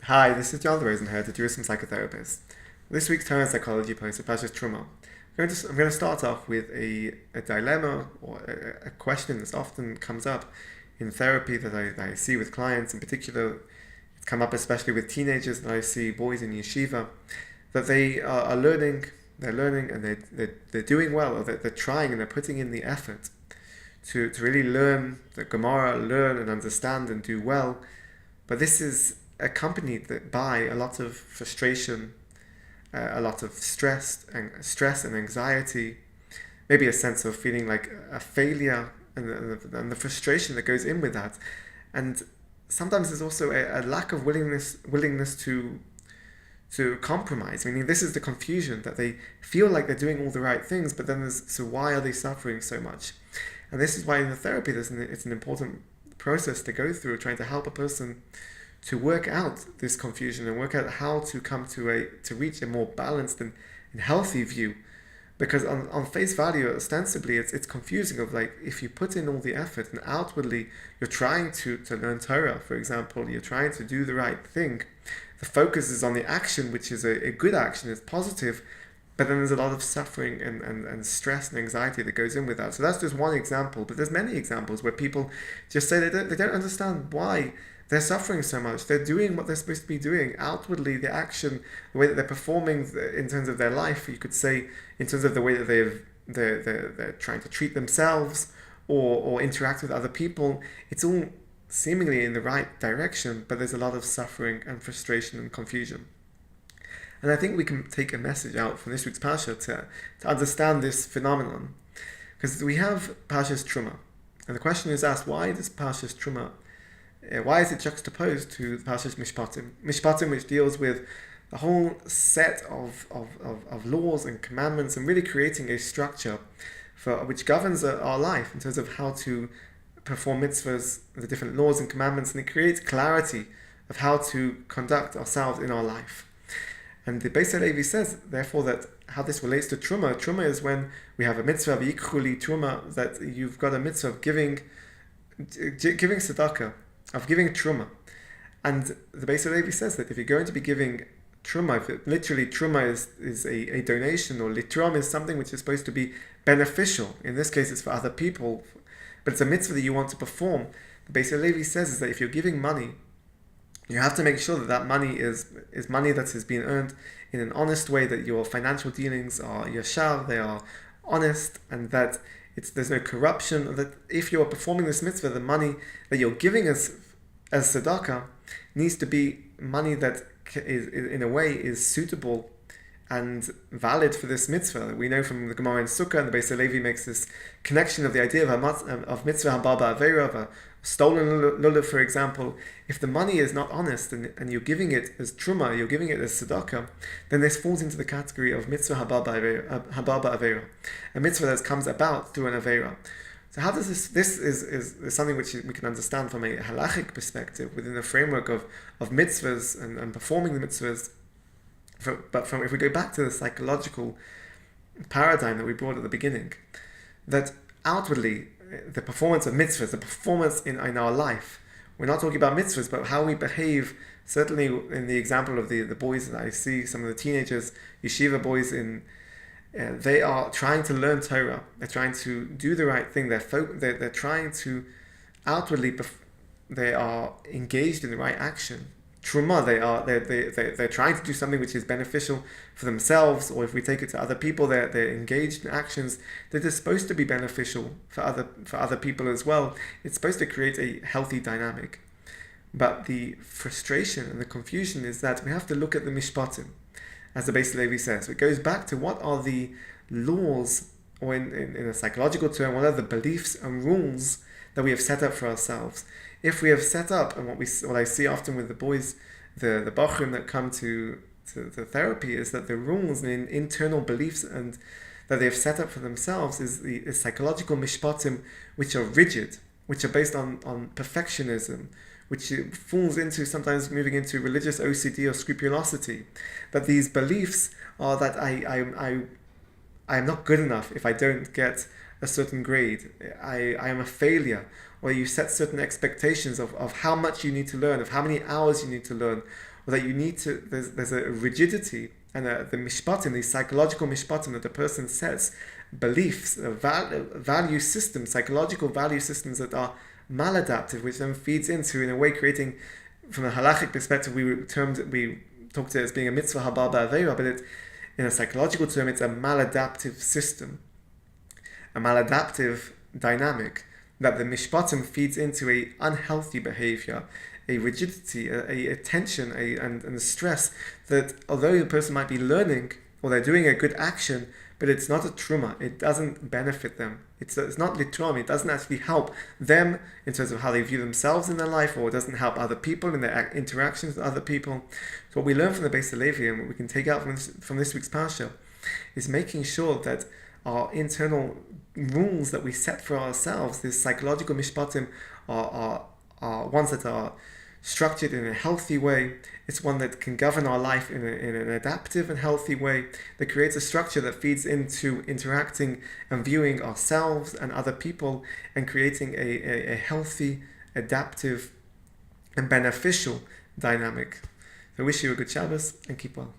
Hi, this is John Rosenherr, the Jerusalem psychotherapist. This week's Torah and Psychology post is Parshas Teruma. I'm going to start off with a dilemma or a question that often comes up in therapy that I see with clients. In particular, it's come up especially with teenagers that I see, boys in yeshiva, that they are learning, they're learning and they're doing well, or they're trying and they're putting in the effort to really learn the Gemara, learn and understand and do well. But this is accompanied by a lot of frustration, a lot of stress and anxiety, maybe a sense of feeling like a failure, and the frustration that goes in with that. And sometimes there's also a lack of willingness to compromise. Meaning, this is the confusion that they feel like they're doing all the right things, but then so why are they suffering so much? And this is why in the therapy it's an important process to go through, trying to help a person to work out this confusion and work out how to come to reach a more balanced and healthy view. Because on face value, ostensibly, it's confusing of like, if you put in all the effort and outwardly you're trying to learn Torah, for example, you're trying to do the right thing, the focus is on the action, which is a good action, it's positive, but then there's a lot of suffering and stress and anxiety that goes in with that. So that's just one example, but there's many examples where people just say they don't understand why they're suffering so much. They're doing what they're supposed to be doing. Outwardly, the action, the way that they're performing in terms of their life, you could say, in terms of the way that they're trying to treat themselves or interact with other people, it's all seemingly in the right direction, but there's a lot of suffering and frustration and confusion. And I think we can take a message out from this week's Parsha to understand this phenomenon. Because we have Parshas Teruma. And the question is asked, why does Parshas Teruma, why is it juxtaposed to Parshas Mishpatim? Mishpatim, which deals with the whole set of laws and commandments and really creating a structure which governs our life in terms of how to perform mitzvahs, the different laws and commandments, and it creates clarity of how to conduct ourselves in our life. And the Beis Halevi says, therefore, that how this relates to Teruma. Teruma is when we have a mitzvah of Yikhuli Teruma, that you've got a mitzvah of giving tzedakah, of giving Teruma. And the Beis Halevi says that if you're going to be giving Teruma, literally Teruma is a donation, or litrom is something which is supposed to be beneficial. In this case, it's for other people, but it's a mitzvah that you want to perform. The Beis Halevi says is that if you're giving money, you have to make sure that money is money that has been earned in an honest way, that your financial dealings are yashar, they are honest, and that there's no corruption. That if you are performing this mitzvah, the money that you're giving as tzedakah needs to be money that is, in a way, is suitable and valid for this mitzvah. We know from the Gemara in Sukkah, and the Beis Halevi makes this connection of the idea of mitzvah haba ba'aveira, of a stolen lulav, for example. If the money is not honest and you're giving it as truma, you're giving it as tzedakah, then this falls into the category of mitzvah haba ba'aveira, a mitzvah that comes about through an aveira. So how does this is something which we can understand from a halachic perspective within the framework of mitzvahs and performing the mitzvahs. But if we go back to the psychological paradigm that we brought at the beginning, that outwardly, the performance of mitzvahs, the performance in our life, we're not talking about mitzvahs, but how we behave, certainly in the example of the boys that I see, some of the teenagers, yeshiva boys, they are trying to learn Torah, they're trying to do the right thing, they're trying to outwardly, they are engaged in the right action. Teruma, they're trying to do something which is beneficial for themselves, or if we take it to other people, they're engaged in actions that are supposed to be beneficial for other people as well. It's supposed to create a healthy dynamic. But the frustration and the confusion is that we have to look at the mishpatim, as the Beis Halevi says. It goes back to what are the laws, or in a psychological term, what are the beliefs and rules that we have set up for ourselves. If we have set up, and what I see often with the boys, the bachrim that come to the therapy, is that the rules and internal beliefs and that they have set up for themselves is psychological mishpatim, which are rigid, which are based on perfectionism, which falls into sometimes moving into religious OCD or scrupulosity. That these beliefs are that I am not good enough if I don't get a certain grade. I am a failure. Or you set certain expectations of how much you need to learn, of how many hours you need to learn, or that you need to, there's a rigidity and the mishpatim, the psychological mishpatim that the person says, beliefs, value systems, psychological value systems that are maladaptive, which then feeds into, in a way, creating, from a halachic perspective, we talked to it as being a mitzvah haba ba'aveira, but in a psychological term, it's a maladaptive system, a maladaptive dynamic that the mishpatim feeds into a unhealthy behavior, a rigidity, a tension, and a stress that although the person might be learning or they're doing a good action, but it's not a truma, it doesn't benefit them. It's not litrom, it doesn't actually help them in terms of how they view themselves in their life, or it doesn't help other people in their interactions with other people. So what we learn from the Beis Halevi and what we can take out from this week's parsha is making sure that our internal rules that we set for ourselves, these psychological mishpatim, are ones that are structured in a healthy way. It's one that can govern our life in an adaptive and healthy way, that creates a structure that feeds into interacting and viewing ourselves and other people, and creating a healthy, adaptive, and beneficial dynamic. I wish you a good Shabbos and keep well.